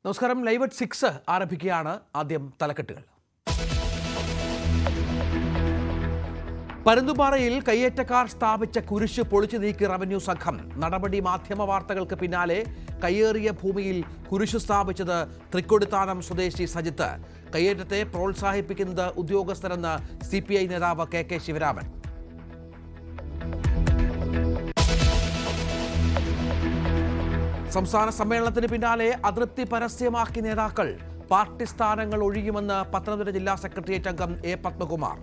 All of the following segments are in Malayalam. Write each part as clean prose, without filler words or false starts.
നമസ്കാരം. ലൈവ് അറ്റ് 6 ആരംഭിക്കുകയാണ്. ആദ്യം തലക്കെട്ടുകൾ. പരുന്തുംപാറയിൽ കയ്യേറ്റക്കാർ സ്ഥാപിച്ച കുരിശ് പൊളിച്ചു നീക്കി റവന്യൂ സംഘം. നടപടി മാധ്യമ വാർത്തകൾക്ക് പിന്നാലെ കയ്യേറിയ ഭൂമിയിൽ കുരിശ് സ്ഥാപിച്ചത് തൃക്കൊടിത്താനം സ്വദേശി സജിത്ത്. കയ്യേറ്റത്തെ പ്രോത്സാഹിപ്പിക്കുന്നത് ഉദ്യോഗസ്ഥരെന്ന് CPI നേതാവ് KK ശിവരാമൻ. സംസ്ഥാന സമ്മേളനത്തിന് പിന്നാലെ അതൃപ്തി പരസ്യമാക്കി നേതാക്കൾ. പാർട്ടി സ്ഥാനങ്ങൾ ഒഴിയുമെന്ന് പത്തനംതിട്ട ജില്ലാ സെക്രട്ടേറിയറ്റ് അംഗം A. പത്മകുമാർ.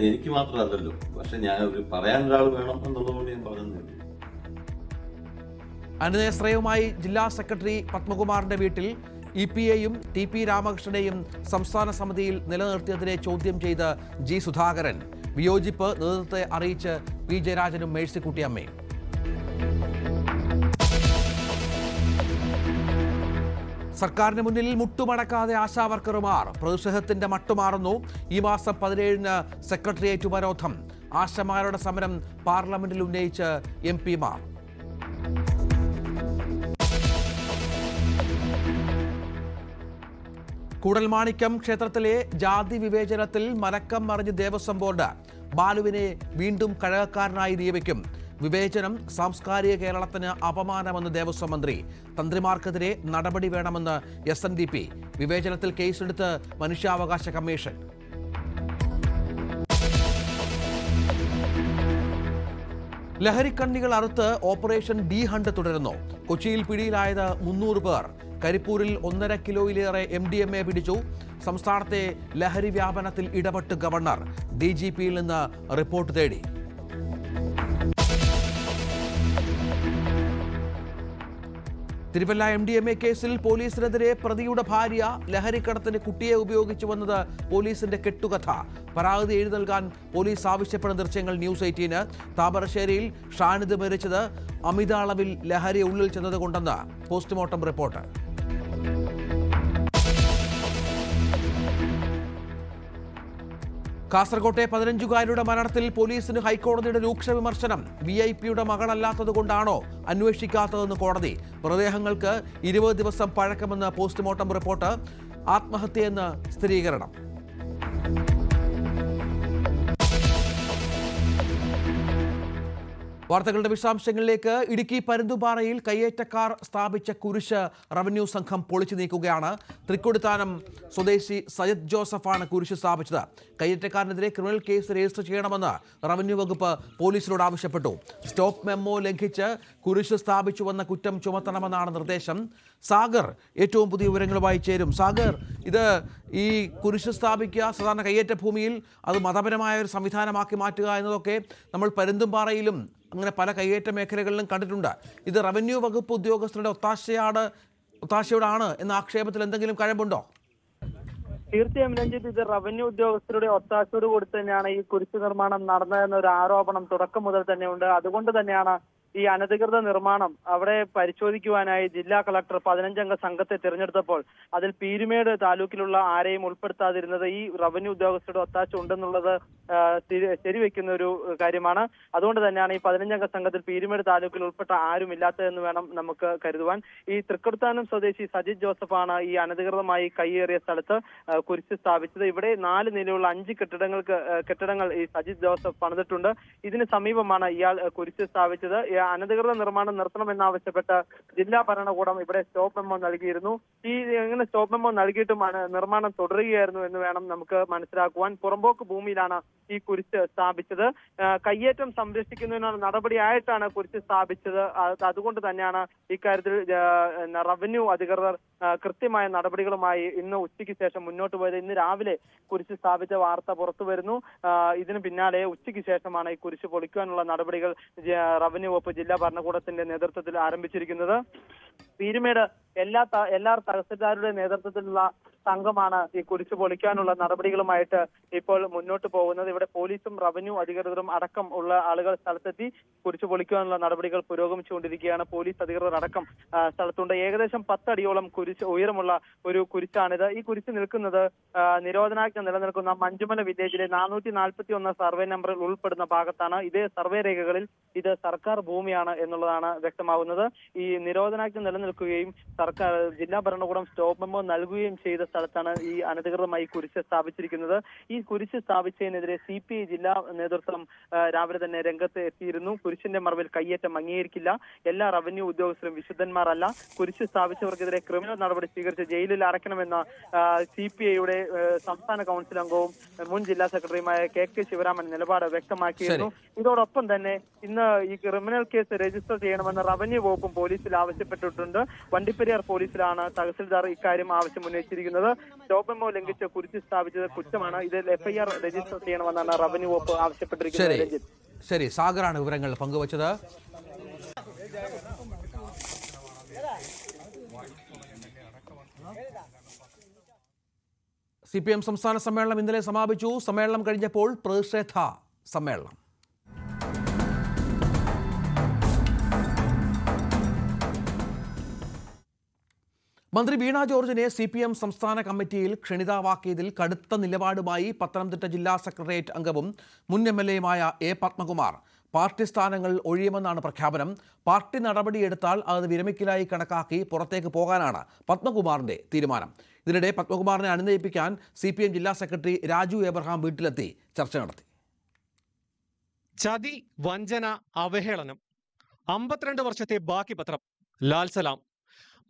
എനിക്ക് മാത്രമല്ലല്ലോ, പക്ഷെ ഞാൻ പറയാൻ ഒരാൾ വേണം എന്നുള്ളതുകൊണ്ട് ഞാൻ പറഞ്ഞു. അനുനയശ്രയവുമായി ജില്ലാ സെക്രട്ടറി പത്മകുമാറിന്റെ വീട്ടിൽ EPAയും TP രാമകൃഷ്ണനെയും സംസ്ഥാന സമിതിയിൽ നിലനിർത്തിയതിനെ ചോദ്യം ചെയ്ത് G. സുധാകരൻ. വിയോജിപ്പ് നേതൃത്വത്തെ അറിയിച്ച് P. ജയരാജനും മേഴ്സിക്കുട്ടിയമ്മയും. സർക്കാരിന് മുന്നിൽ മുട്ടുമടക്കാതെ ആശാവർക്കർമാർ. പ്രതിഷേധത്തിന്റെ മട്ടുമാറുന്നു. ഈ മാസം 17-ന് സെക്രട്ടേറിയറ്റ് ഉപരോധം. ആശമാരുടെ സമരം പാർലമെന്റിൽ ഉന്നയിച്ച് MP മാർ. കൂടൽമാണിക്യം ക്ഷേത്രത്തിലെ ജാതി വിവേചനത്തിൽ മലക്കം മറിഞ്ഞ് ദേവസ്വം ബോർഡ്. ബാലുവിനെ വീണ്ടും കഴകക്കാരനായി നിയമിക്കും. വിവേചനം സാംസ്കാരിക കേരളത്തിന് അപമാനമെന്ന് ദേവസ്വം മന്ത്രി. തന്ത്രിമാർക്കെതിരെ നടപടി വേണമെന്ന് SNDP. വിവേചനത്തിൽ കേസെടുത്ത് മനുഷ്യാവകാശ കമ്മീഷൻ. ലഹരിക്കണ്ണികൾ അറുത്ത് ഓപ്പറേഷൻ ഡി ഹണ്ട് തുടരുന്നു. കൊച്ചിയിൽ പിടിയിലായത് 300 പേർ. കരിപ്പൂരിൽ 1.5 കിലോയിലേറെ MDMA പിടിച്ചു. സംസ്ഥാനത്തെ ലഹരി വ്യാപനത്തിൽ ഇടപെട്ട് ഗവർണർ. DGPയിൽ നിന്ന് റിപ്പോർട്ട് തേടി. തിരുവല്ല MDMA കേസിൽ പോലീസിനെതിരെ പ്രതിയുടെ ഭാര്യ ലഹരിക്കടത്തിന് കുട്ടിയെ ഉപയോഗിച്ചുവെന്നത് പോലീസിന്റെ കെട്ടുകഥ. പരാതി എഴുതി നൽകാൻ പോലീസ് ആവശ്യപ്പെടുന്ന ദൃശ്യങ്ങൾ ന്യൂസ് 18. താമരശ്ശേരിയിൽ ഷാനിദ് മരിച്ചത് അമിത അളവിൽ ലഹരി ഉള്ളിൽ ചെന്നതുകൊണ്ടെന്ന് പോസ്റ്റ്മോർട്ടം റിപ്പോർട്ട്. കാസർകോട്ടെ 15-കാരിയുടെ മരണത്തിൽ പോലീസിന് ഹൈക്കോടതിയുടെ രൂക്ഷ വിമർശനം. VIP-യുടെ മകളല്ലാത്തതുകൊണ്ടാണോ അന്വേഷിക്കാത്തതെന്ന് കോടതി. മൃതദേഹങ്ങൾക്ക് 20 ദിവസം പഴക്കമെന്ന് പോസ്റ്റ്മോർട്ടം റിപ്പോർട്ട്. ആത്മഹത്യയെന്ന് സ്ഥിരീകരണം. വാർത്തകളുടെ വിശദാംശങ്ങളിലേക്ക്. ഇടുക്കി പരുന്തുംപാറയിൽ കയ്യേറ്റക്കാർ സ്ഥാപിച്ച കുരിശ് റവന്യൂ സംഘം പൊളിച്ചു നീക്കുകയാണ്. തൃക്കൊടിത്താനം സ്വദേശി സജിത് ജോസഫാണ് കുരിശ് സ്ഥാപിച്ചത്. കയ്യേറ്റക്കാരനെതിരെ ക്രിമിനൽ കേസ് രജിസ്റ്റർ ചെയ്യണമെന്ന് റവന്യൂ വകുപ്പ് പോലീസിനോട് ആവശ്യപ്പെട്ടു. സ്റ്റോപ്പ് മെമ്മോ ലംഘിച്ച് കുരിശ് സ്ഥാപിച്ചുവെന്ന കുറ്റം ചുമത്തണമെന്നാണ് നിർദ്ദേശം. സാഗർ ഏറ്റവും പുതിയ വിവരങ്ങളുമായി ചേരും. സാഗർ, ഇത് ഈ കുരിശ് സ്ഥാപിക്കുക, സാധാരണ കയ്യേറ്റ ഭൂമിയിൽ അത് മതപരമായ ഒരു സംവിധാനമാക്കി മാറ്റുക എന്നതൊക്കെ നമ്മൾ പരുന്തുംപാറയിലും അങ്ങനെ പല കയ്യേറ്റ മേഖലകളിലും കണ്ടിട്ടുണ്ട്. ഇത് റവന്യൂ വകുപ്പ് ഉദ്യോഗസ്ഥരുടെ ഒത്താശയോടാണ് എന്ന ആക്ഷേപത്തിൽ എന്തെങ്കിലും കഴമ്പുണ്ടോ? തീർച്ചയായും രഞ്ജിത്ത്, ഇത് റവന്യൂ ഉദ്യോഗസ്ഥരുടെ ഒത്താശയോട് കൂടി തന്നെയാണ് ഈ കുരിശ് നിർമ്മാണം നടന്നതെന്നൊരു ആരോപണം തുടക്കം മുതൽ തന്നെ ഉണ്ട്. അതുകൊണ്ട് തന്നെയാണ് ഈ അനധികൃത നിർമ്മാണം അവിടെ പരിശോധിക്കുവാനായി ജില്ലാ കളക്ടർ 15-അംഗ സംഘത്തെ തിരഞ്ഞെടുത്തപ്പോൾ അതിൽ പീരുമേട് താലൂക്കിലുള്ള ആരെയും ഉൾപ്പെടുത്താതിരുന്നത് ഈ റവന്യൂ ഉദ്യോഗസ്ഥരുടെ ഒത്താശ ഉണ്ടെന്നുള്ളത് ശരിവെക്കുന്ന ഒരു കാര്യമാണ്. അതുകൊണ്ട് തന്നെയാണ് ഈ 15-അംഗ സംഘത്തിൽ പീരുമേട് താലൂക്കിൽ ഉൾപ്പെട്ട ആരും ഇല്ലാത്തതെന്ന് വേണം നമുക്ക് കരുതുവാൻ. ഈ തൃക്കൊടിത്താനം സ്വദേശി സജിത് ജോസഫാണ് ഈ അനധികൃതമായി കയ്യേറിയ സ്ഥലത്ത് കുരിശ് സ്ഥാപിച്ചത്. ഇവിടെ 4 നിലയുള്ള 5 കെട്ടിടങ്ങൾ ഈ സജിത് ജോസഫ് പണിതിട്ടുണ്ട്. ഇതിന് സമീപമാണ് ഇയാൾ കുരിശ് സ്ഥാപിച്ചത്. അനധികൃത നിർമ്മാണം നിർത്തണമെന്നാവശ്യപ്പെട്ട് ജില്ലാ ഭരണകൂടം ഇവിടെ സ്റ്റോപ്പ് മെമ്മോ നൽകിയിരുന്നു. ഇങ്ങനെ സ്റ്റോപ്പ് മെമ്മോ നൽകിയിട്ടും നിർമ്മാണം തുടരുകയായിരുന്നു എന്ന് വേണം നമുക്ക് മനസ്സിലാക്കുവാൻ. പുറമ്പോക്ക് ഭൂമിയിലാണ് ഈ കുരിശ് സ്ഥാപിച്ചത്. കയ്യേറ്റം സംരക്ഷിക്കുന്നതിനുള്ള നടപടിയായിട്ടാണ് കുരിശ് സ്ഥാപിച്ചത്. അതുകൊണ്ട് തന്നെയാണ് ഇക്കാര്യത്തിൽ റവന്യൂ അധികൃതർ കൃത്യമായ നടപടികളുമായി ഇന്ന് ഉച്ചയ്ക്ക് ശേഷം മുന്നോട്ട് പോയത്. ഇന്ന് രാവിലെ കുരിശ് സ്ഥാപിച്ച വാർത്ത പുറത്തു വരുന്നു. ഇതിന് പിന്നാലെ ഉച്ചയ്ക്ക് ശേഷമാണ് ഈ കുരിശ് പൊളിക്കുവാനുള്ള നടപടികൾ റവന്യൂ വകുപ്പ് ജില്ലാ ഭരണകൂടത്തിന്റെ നേതൃത്വത്തിൽ ആരംഭിച്ചിരിക്കുന്നത്. പീരുമേട് എല്ലാ തഹസിൽദാരുടെ നേതൃത്വത്തിലുള്ള സംഘമാണ് ഈ കുരിശ് പൊളിക്കാനുള്ള നടപടികളുമായിട്ട് ഇപ്പോൾ മുന്നോട്ട് പോകുന്നത്. ഇവിടെ പോലീസും റവന്യൂ അധികൃതരും അടക്കം ഉള്ള ആളുകൾ സ്ഥലത്തെത്തി കുരിശ് പൊളിക്കാനുള്ള നടപടികൾ പുരോഗമിച്ചുകൊണ്ടിരിക്കുകയാണ്. പോലീസ് അധികൃതർ അടക്കം സ്ഥലത്തുണ്ട്. ഏകദേശം 10 അടിയോളം കുരിശ് ഉയരമുള്ള ഒരു കുരിശാണിത്. ഈ കുരിശ് നിൽക്കുന്നത് നിരോധനാജ്ഞ നിലനിൽക്കുന്ന മഞ്ചുമല വില്ലേജിലെ 441 സർവേ നമ്പറിൽ ഉൾപ്പെടുന്ന ഭാഗത്താണ്. ഇതേ സർവേ രേഖകളിൽ ഇത് സർക്കാർ ഭൂമിയാണ് എന്നുള്ളതാണ് വ്യക്തമാകുന്നത്. ഈ നിരോധനാജ്ഞ നിലനിൽക്കുകയും സർക്കാർ ജില്ലാ ഭരണകൂടം സ്റ്റോപ്പ് മെമ്മോ നൽകുകയും ചെയ്ത സ്ഥലത്താണ് ഈ അനധികൃതമായി കുരിശ് സ്ഥാപിച്ചിരിക്കുന്നത്. ഈ കുരിശ് സ്ഥാപിച്ചതിനെതിരെ CPI ജില്ലാ നേതൃത്വം രാവിലെ തന്നെ രംഗത്ത് എത്തിയിരുന്നു. കുരിശിന്റെ മറവിൽ കയ്യേറ്റം അംഗീകരിക്കില്ല, എല്ലാ റവന്യൂ ഉദ്യോഗസ്ഥരും വിശുദ്ധന്മാരല്ല, കുരിശ് സ്ഥാപിച്ചവർക്കെതിരെ ക്രിമിനൽ നടപടി സ്വീകരിച്ച് ജയിലിൽ അടയ്ക്കണമെന്ന CPIയുടെ സംസ്ഥാന കൗൺസിൽ അംഗവും മുൻ ജില്ലാ സെക്രട്ടറിയുമായ KK ശിവരാമൻ നിലപാട് വ്യക്തമാക്കിയിരുന്നു. ഇതോടൊപ്പം തന്നെ ഇന്ന് ഈ ക്രിമിനൽ കേസ് രജിസ്റ്റർ ചെയ്യണമെന്ന് റവന്യൂ വകുപ്പും പോലീസിൽ ആവശ്യപ്പെട്ടിട്ടുണ്ട്. വണ്ടിപ്പെരിയാർ പോലീസിലാണ് തഹസിൽദാർ ഇക്കാര്യം ആവശ്യം ഉന്നയിച്ചിരിക്കുന്നത്. സ്റ്റോപ്പ് മെമ്മോ ലംഘിച്ച് കുരിശ് സ്ഥാപിച്ചത് കുറ്റമാണ്, ഇതിൽ FIR രജിസ്റ്റർ ചെയ്യണമെന്നാണ് റവന്യൂ വകുപ്പ് ആവശ്യപ്പെട്ടിരിക്കുന്നത്. ശരി, സാഗറാണ് വിവരങ്ങൾ പങ്കുവച്ചത്. CPM സംസ്ഥാന സമ്മേളനം ഇന്നലെ സമാപിച്ചു. സമ്മേളനം കഴിഞ്ഞപ്പോൾ പ്രതിഷേധ സമ്മേളനം. മന്ത്രി വീണ ജോർജിനെ CPM സംസ്ഥാന കമ്മിറ്റിയിൽ ക്ഷണിതാവാക്കിയതിൽ കടുത്ത നിലപാടുമായി പത്തനംതിട്ട ജില്ലാ സെക്രട്ടേറിയറ്റ് അംഗവും മുൻ MLAയുമായ A പത്മകുമാർ പാർട്ടി സ്ഥാനങ്ങൾ ഒഴിയുമെന്നാണ് പ്രഖ്യാപനം. പാർട്ടി നടപടിയെടുത്താൽ അത് വിരമിക്കലായി കണക്കാക്കി പുറത്തേക്ക് പോകാനാണ് പത്മകുമാറിന്റെ തീരുമാനം. ഇതിനിടെ പത്മകുമാറിനെ അനുനയിപ്പിക്കാൻ CPM ജില്ലാ സെക്രട്ടറി രാജു എബ്രഹാം വീട്ടിലെത്തി ചർച്ച നടത്തി. ചതി, വഞ്ചന, അവഹേളനം, 52 വർഷത്തെ ബാക്കി പത്രം, ലാൽ സലാം.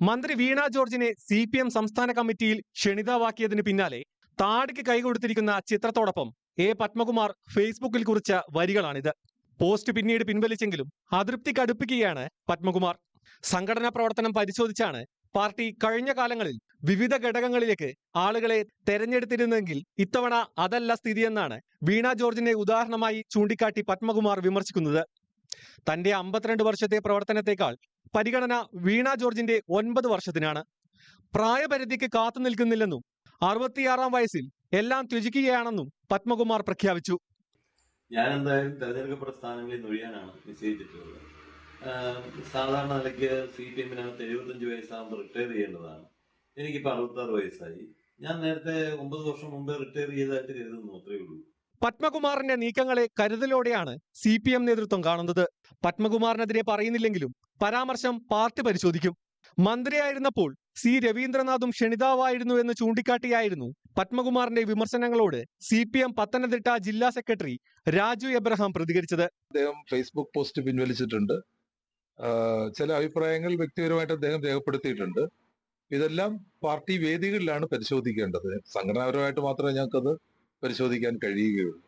മന്ത്രി വീണ ജോർജിനെ CPM സംസ്ഥാന കമ്മിറ്റിയിൽ ക്ഷണിതാവാക്കിയതിന് പിന്നാലെ താടിക്ക് കൈകൊടുത്തിരിക്കുന്ന ചിത്രത്തോടൊപ്പം A പത്മകുമാർ ഫേസ്ബുക്കിൽ കുറിച്ച വരികളാണിത്. പോസ്റ്റ് പിന്നീട് പിൻവലിച്ചെങ്കിലും അതൃപ്തി കടുപ്പിക്കുകയാണ് പത്മകുമാർ. സംഘടനാ പ്രവർത്തനം പരിശോധിച്ചാണ് പാർട്ടി കഴിഞ്ഞ കാലങ്ങളിൽ വിവിധ ഘടകങ്ങളിലേക്ക് ആളുകളെ തെരഞ്ഞെടുത്തിരുന്നെങ്കിൽ ഇത്തവണ അതല്ല സ്ഥിതിയെന്നാണ് വീണ ജോർജിനെ ഉദാഹരണമായി ചൂണ്ടിക്കാട്ടി പത്മകുമാർ വിമർശിക്കുന്നത്. തന്റെ 52 വർഷത്തെ പ്രവർത്തനത്തെക്കാൾ പരിഗണന വീണ ജോർജിന്റെ 9 വർഷത്തിനാണ്. പ്രായപരിധിക്ക് കാത്തു നിൽക്കുന്നില്ലെന്നും 66-ാം വയസ്സിൽ എല്ലാം ത്യജിക്കുകയാണെന്നും പത്മകുമാർ പ്രഖ്യാപിച്ചു. ഞാൻ എന്തായാലും തെരഞ്ഞെടുക്കപ്പെട്ട സ്ഥാനങ്ങളിൽ നൊഴിയാനാണ് നിശ്ചയിച്ചിട്ടുള്ളത്. സാധാരണ നിലയ്ക്ക് CPM-നകത്ത് 75 വയസ്സാകുമ്പോൾ റിട്ടയർ ചെയ്യേണ്ടതാണ്. എനിക്കിപ്പോൾ 66 വയസ്സായി. ഞാൻ നേരത്തെ 9 വർഷം മുമ്പ് റിട്ടയർ ചെയ്തതായിട്ട് കരുതുന്നു, അത്രയേ ഉള്ളൂ. പത്മകുമാറിന്റെ നീക്കങ്ങളെ കരുതലോടെയാണ് CPM നേതൃത്വം കാണുന്നത്. പത്മകുമാറിനെതിരെ പറയുന്നില്ലെങ്കിലും പരാമർശം പാർട്ടി പരിശോധിക്കും. മന്ത്രിയായിരുന്നപ്പോൾ C രവീന്ദ്രനാഥും ക്ഷണിതാവായിരുന്നു എന്ന് ചൂണ്ടിക്കാട്ടിയായിരുന്നു പത്മകുമാറിന്റെ വിമർശനങ്ങളോട് CPM പത്തനംതിട്ട ജില്ലാ സെക്രട്ടറി രാജു എബ്രഹാം പ്രതികരിച്ചത്. അദ്ദേഹം ഫേസ്ബുക്ക് പോസ്റ്റ് പിൻവലിച്ചിട്ടുണ്ട്. ചില അഭിപ്രായങ്ങൾ വ്യക്തിപരമായിട്ട് അദ്ദേഹം രേഖപ്പെടുത്തിയിട്ടുണ്ട്. ഇതെല്ലാം പാർട്ടി വേദികളിലാണ് പരിശോധിക്കേണ്ടത്. സംഘടനാപരമായിട്ട് മാത്രമേ ഞങ്ങൾക്കത് പരിശോധിക്കാൻ കഴിയുകയുള്ളൂ.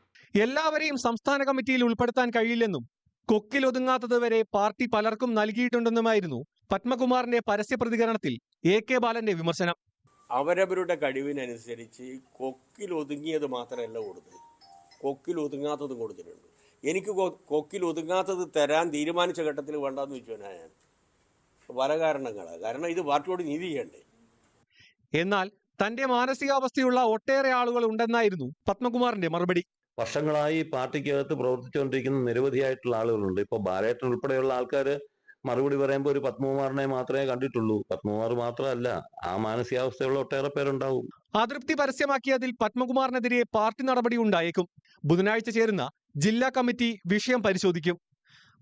എല്ലാവരെയും സംസ്ഥാന കമ്മിറ്റിയിൽ ഉൾപ്പെടുത്താൻ കഴിയില്ലെന്നും കൊക്കിലൊതുങ്ങാത്തത് വരെ പാർട്ടി പലർക്കും നൽകിയിട്ടുണ്ടെന്നുമായിരുന്നു പത്മകുമാറിന്റെ പരസ്യ പ്രതികരണത്തിൽ AK ബാലന്റെ വിമർശനം. അവരവരുടെ കഴിവിനനുസരിച്ച് കൊക്കിലൊതുങ്ങിയത് മാത്രമല്ല കൊടുത്തത്, കൊക്കിലൊതുങ്ങാത്തതും കൊടുത്തിട്ടുണ്ട്. എനിക്ക് കൊക്കിലൊതുങ്ങാത്തത് തരാൻ തീരുമാനിച്ച ഘട്ടത്തിൽ വേണ്ടെന്ന് വെച്ചാൽ ഞാൻ പല കാരണങ്ങളാണ്. കാരണം ഇത് പാർട്ടിയോട് നീതി ചെയ്യണ്ടേ. എന്നാൽ തന്റെ മാനസികാവസ്ഥയുള്ള ഒട്ടേറെ ആളുകൾ ഉണ്ടെന്നായിരുന്നു പത്മകുമാറിന്റെ മറുപടി. വർഷങ്ങളായി പാർട്ടിക്കകത്ത് പ്രവർത്തിച്ചുകൊണ്ടിരിക്കുന്ന നിരവധിയായിട്ടുള്ള ആളുകളുണ്ട്. ഇപ്പോൾ ബാലേട്ടൻ ഉൾപ്പെടെയുള്ള ആൾക്കാർ മറുപടി പറയുമ്പോൾ ഒരു പത്മകുമാറിനെ മാത്രമേ കണ്ടിട്ടുള്ളൂ. പത്മകുമാർ മാത്രമല്ല, ആ മാനസികാവസ്ഥയുള്ള ഒട്ടേറെ പേരുണ്ടാവും. അതൃപ്തി പരസ്യമാക്കിയതിൽ പത്മകുമാറിനെതിരെ പാർട്ടി നടപടി ഉണ്ടായേക്കും. ബുധനാഴ്ച ചേരുന്ന ജില്ലാ കമ്മിറ്റി വിഷയം പരിശോധിക്കും.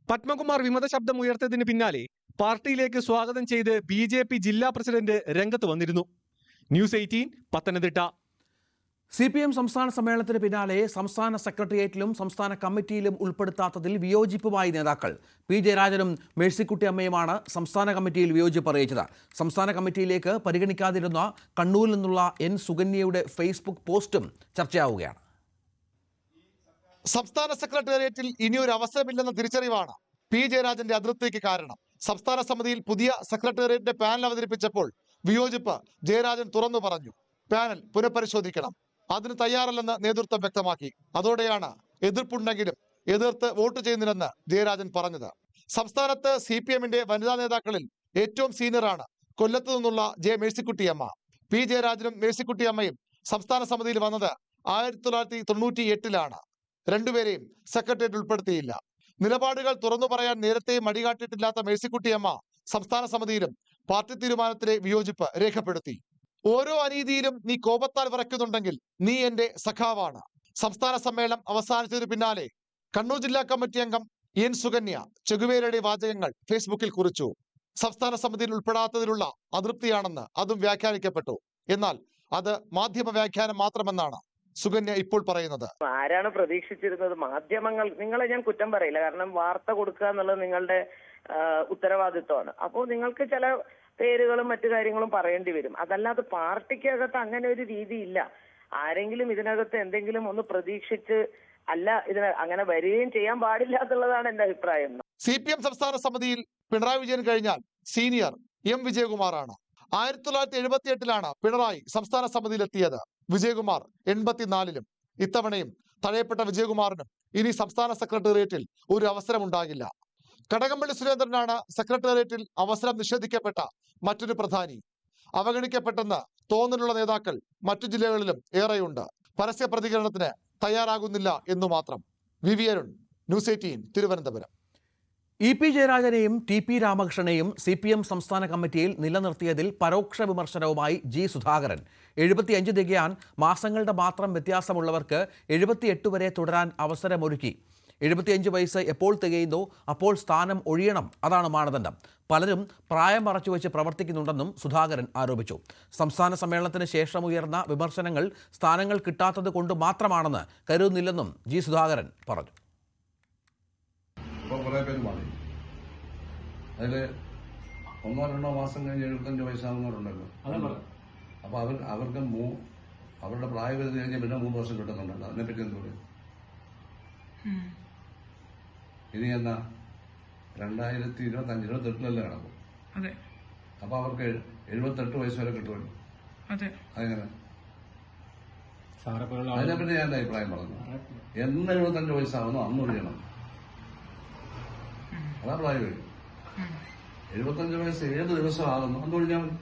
പത്മകുമാർ വിമത ശബ്ദം ഉയർത്തിയതിന് പിന്നാലെ പാർട്ടിയിലേക്ക് സ്വാഗതം ചെയ്ത് BJP ജില്ലാ പ്രസിഡന്റ് രംഗത്ത് വന്നിരുന്നു. ന്യൂസ് 18 പത്തനംതിട്ട. CPM സംസ്ഥാന സമ്മേളനത്തിന് പിന്നാലെ സംസ്ഥാന സെക്രട്ടേറിയറ്റിലും സംസ്ഥാന കമ്മിറ്റിയിലും ഉൾപ്പെടുത്താത്തതിൽ വിയോജിപ്പുമായി നേതാക്കൾ. P ജയരാജനും മേഴ്സിക്കുട്ടി അമ്മയുമാണ് സംസ്ഥാന കമ്മിറ്റിയിൽ വിയോജിപ്പ് അറിയിച്ചത്. സംസ്ഥാന കമ്മിറ്റിയിലേക്ക് പരിഗണിക്കാതിരുന്ന കണ്ണൂരിൽ നിന്നുള്ള N സുകന്യയുടെ ഫേസ്ബുക്ക് പോസ്റ്റും ചർച്ചയാവുകയാണ്. സംസ്ഥാന സെക്രട്ടേറിയറ്റിൽ ഇനിയൊരു അവസരമില്ലെന്ന തിരിച്ചറിവാണ് P ജയരാജന്റെ അതൃപ്തിക്ക് കാരണം. സംസ്ഥാന സമിതിയിൽ പുതിയ സെക്രട്ടേറിയറ്റിന്റെ പാനൽ അവതരിപ്പിച്ചപ്പോൾ വിയോജിപ്പ് ജയരാജൻ തുറന്നു പറഞ്ഞു. പാനൽ പുനഃപരിശോധിക്കണം, അതിന് തയ്യാറല്ലെന്ന് നേതൃത്വം വ്യക്തമാക്കി. അതോടെയാണ് എതിർപ്പുണ്ടെങ്കിലും എതിർത്ത് വോട്ട് ചെയ്യുന്നില്ലെന്ന് ജയരാജൻ പറഞ്ഞത്. സംസ്ഥാനത്ത് CPM-ന്റെ വനിതാ നേതാക്കളിൽ ഏറ്റവും സീനിയറാണ് കൊല്ലത്ത് നിന്നുള്ള J മേഴ്സിക്കുട്ടിയമ്മ. പി ജയരാജനും മേഴ്സിക്കുട്ടിയമ്മയും സംസ്ഥാന സമിതിയിൽ വന്നത് 1998-ലാണ്. രണ്ടുപേരെയും സെക്രട്ടേറിയറ്റ് ഉൾപ്പെടുത്തിയില്ല. നിലപാടുകൾ തുറന്നു പറയാൻ നേരത്തെ മടികാട്ടിട്ടില്ലാത്ത മേഴ്സിക്കുട്ടിയമ്മ സംസ്ഥാന സമിതിയിലും പാർട്ടി തീരുമാനത്തിലെ വിയോജിപ്പ് രേഖപ്പെടുത്തി. ഓരോ അനീതിയിലും നീ കോപത്താൽ വിറയ്ക്കുന്നുണ്ടെങ്കിൽ നീ എന്റെ സഖാവാണ്. സംസ്ഥാന സമ്മേളനം അവസാനിച്ചതിന് പിന്നാലെ കണ്ണൂർ ജില്ലാ കമ്മിറ്റി അംഗം എൻ സുകന്യ ചെഗുവേരയുടെ വാചകങ്ങൾ ഫേസ്ബുക്കിൽ കുറിച്ചു. സംസ്ഥാന സമിതിയിൽ ഉൾപ്പെടാത്തതിലുള്ള അതൃപ്തിയാണെന്ന് അതും വ്യാഖ്യാനിക്കപ്പെട്ടു. എന്നാൽ അത് മാധ്യമ വ്യാഖ്യാനം മാത്രമെന്നാണ് സുകന്യ ഇപ്പോൾ പറയുന്നത്. ആരാണ് പ്രതീക്ഷിച്ചിരുന്നത്? മാധ്യമങ്ങൾ, നിങ്ങളെ ഞാൻ കുറ്റം പറയില്ല, കാരണം വാർത്ത കൊടുക്കുക എന്നുള്ളത് നിങ്ങളുടെ ഉത്തരവാദിത്വമാണ്. അപ്പോൾ നിങ്ങൾക്ക് ചില പേരുകളും മറ്റു കാര്യങ്ങളും പറയേണ്ടി വരും. അതല്ലാതെ പാർട്ടിക്കകത്ത് അങ്ങനെ ഒരു രീതിയില്ല. ആരെങ്കിലും ഇതിനകത്ത് എന്തെങ്കിലും ഒന്ന് പ്രതീക്ഷിച്ച് അല്ല ഇതിന് അങ്ങനെ വരികയും ചെയ്യാൻ പാടില്ല എന്നുള്ളതാണ് എന്റെ അഭിപ്രായം. CPM സംസ്ഥാന സമിതിയിൽ പിണറായി വിജയൻ കഴിഞ്ഞാൽ സീനിയർ M വിജയകുമാറാണ്. 1978-ലാണ് പിണറായി സംസ്ഥാന സമിതിയിലെത്തിയത്. വിജയകുമാർ 84-ലും. ഇത്തവണയും തഴയപ്പെട്ട വിജയകുമാറിനും ഇനി സംസ്ഥാന സെക്രട്ടേറിയറ്റിൽ ഒരു അവസരമുണ്ടാകില്ല. കടകംപള്ളി സുരേന്ദ്രനാണ് സെക്രട്ടേറിയറ്റിൽ അവസരം നിഷേധിക്കപ്പെട്ട മറ്റൊരു പ്രധാനി. അവഗണിക്കപ്പെട്ടെന്ന് തോന്നലുള്ള നേതാക്കൾ മറ്റു ജില്ലകളിലും ഏറെയുണ്ട്. പരസ്യ പ്രതികരണത്തിന് തയ്യാറാകുന്നില്ല എന്നു മാത്രം. V Arun, news 18, Thiruvananthapuram. EP ജയരാജനെയും TP രാമകൃഷ്ണനെയും CPM സംസ്ഥാന കമ്മിറ്റിയിൽ നിലനിർത്തിയതിൽ പരോക്ഷ വിമർശനവുമായി G സുധാകരൻ. 75 തികയാൻ മാസങ്ങളുടെ മാത്രം വ്യത്യാസമുള്ളവർക്ക് 78 വരെ തുടരാൻ അവസരമൊരുക്കി. 75 വയസ്സ് എപ്പോൾ തികയുന്നോ അപ്പോൾ സ്ഥാനം ഒഴിയണം, അതാണ് മാനദണ്ഡം. പലരും പ്രായം മറച്ചുവെച്ച് പ്രവർത്തിക്കുന്നുണ്ടെന്നും സുധാകരൻ ആരോപിച്ചു. സംസ്ഥാന സമ്മേളനത്തിന് ശേഷം ഉയർന്ന വിമർശനങ്ങൾ സ്ഥാനങ്ങൾ കിട്ടാത്തത് കൊണ്ട് മാത്രമാണെന്ന് കരുതുന്നില്ലെന്നും G സുധാകരൻ പറഞ്ഞു. ഇപ്പോൾ കുറേ പേര് മാറി. അതിൽ 1-2 മാസം കഴിഞ്ഞ് 75 വയസ്സാകുന്നവരുണ്ടല്ലോ. അപ്പോൾ അവർക്ക് അവരുടെ പ്രായപരിധി കഴിഞ്ഞ് പിന്നെ 3 വർഷം കിട്ടുന്നുണ്ടല്ലോ. അതിനെപ്പറ്റി എന്ത് പറയും? ഇനി എന്നാ 2025 28-ലല്ലേ നടക്കും. അപ്പോൾ അവർക്ക് 78 വയസ്സ് വരെ കിട്ടുമല്ലോ. അതെങ്ങനെ? അതിനെപ്പറ്റി ഞാൻ എൻ്റെ അഭിപ്രായം പറഞ്ഞു. എന്ന് 75 വയസ്സാവുന്നു അന്ന് ഒഴിയണം. അതാ പ്രായം. 75 വയസ്സ് ഏത് ദിവസമാകുന്നു അന്ന് ഒഴിഞ്ഞാൽ മതി.